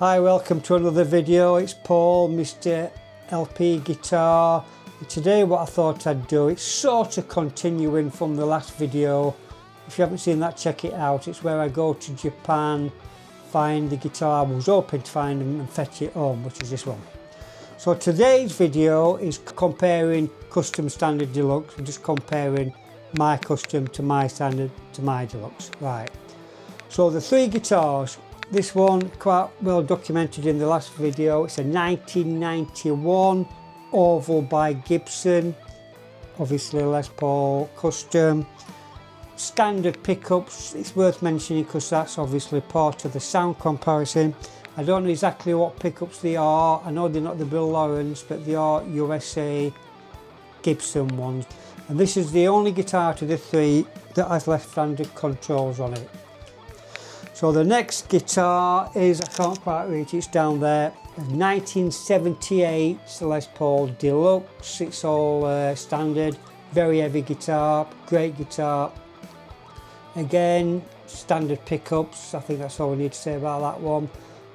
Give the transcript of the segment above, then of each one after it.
Hi, welcome to another video. It's Paul, Mr. LP Guitar. And today what I thought I'd do, it's sort of continuing from the last video. If you haven't seen that, check it out. It's where I go to Japan, find the guitar I was hoping to find and fetch it home, which is this one. So today's video is comparing custom standard deluxe. We're just comparing my custom to my standard to my deluxe. Right. So the three guitars. This one quite well documented in the last video. It's a 1991 Orville by Gibson, obviously Les Paul custom. Standard pickups, it's worth mentioning because that's obviously part of the sound comparison. I don't know exactly what pickups they are. I know they're not the Bill Lawrence, but they are USA Gibson ones. And this is the only guitar to the three that has left-handed controls on it. So the next guitar is, I can't quite reach, it's down there, 1978 Les Paul Deluxe. It's all standard, very heavy guitar, great guitar. Again, standard pickups, I think that's all we need to say about that one.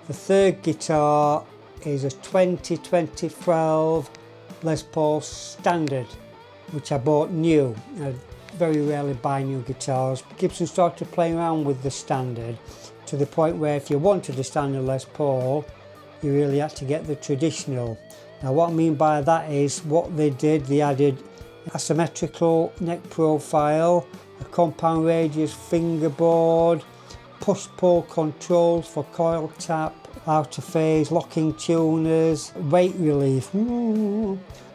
The third guitar is a 2012 Les Paul Standard, which I bought new. I very rarely buy new guitars. Gibson started playing around with the standard to the point where if you wanted a standard Les Paul, you really had to get the traditional. Now what I mean by that is what they did, they added a symmetrical neck profile, a compound radius fingerboard, push-pull controls for coil tap, out of phase, locking tuners, weight relief.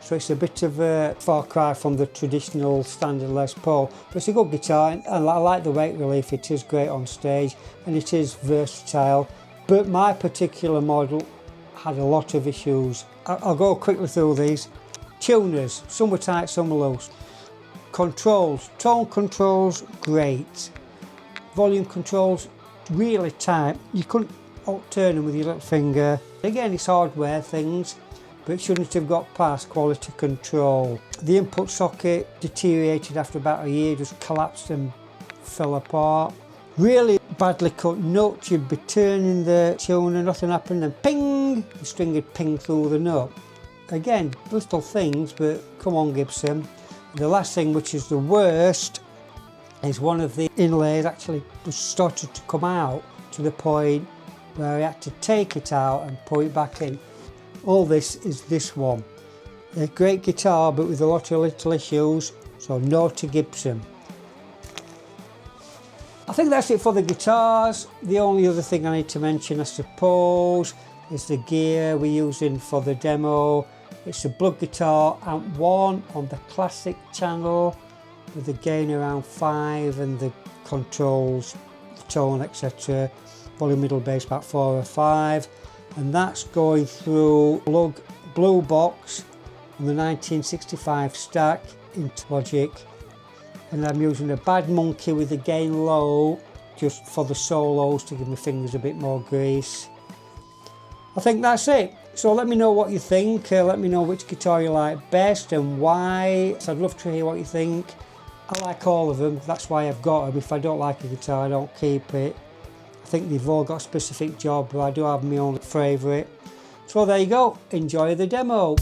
So it's a bit of a far cry from the traditional standard Les Paul. But it's a good guitar and I like the weight relief. It is great on stage and it is versatile. But my particular model had a lot of issues. I'll go quickly through these. Tuners, some were tight, some were loose. Controls, tone controls, great. Volume controls, really tight. You couldn't turn them with your little finger. Again, it's hardware things, but it shouldn't have got past quality control. The input socket deteriorated after about a year, just collapsed and fell apart. Really badly cut notes, you'd be turning the tuner, nothing happened, and ping, the string would ping through the note. Again, little things, but come on Gibson. The last thing, which is the worst, is one of the inlays actually started to come out to the point where I had to take it out and put it back in. All this is this one. A great guitar, but with a lot of little issues, so no to Gibson. I think that's it for the guitars. The only other thing I need to mention, I suppose, is the gear we're using for the demo. It's a Blood Guitar Amp 1 on the classic channel with the gain around 5 and the controls, the tone, etc. Volume, middle, bass about 4 or 5. And that's going through blue box on the 1965 stack into Logic. And I'm using a Bad Monkey with the gain low just for the solos to give my fingers a bit more grease. I think that's it. So let me know what you think. Let me know which guitar you like best and why. So I'd love to hear what you think. I like all of them. That's why I've got them. If I don't like a guitar, I don't keep it. I think they've all got a specific job, but I do have my own favourite. So there you go. Enjoy the demo.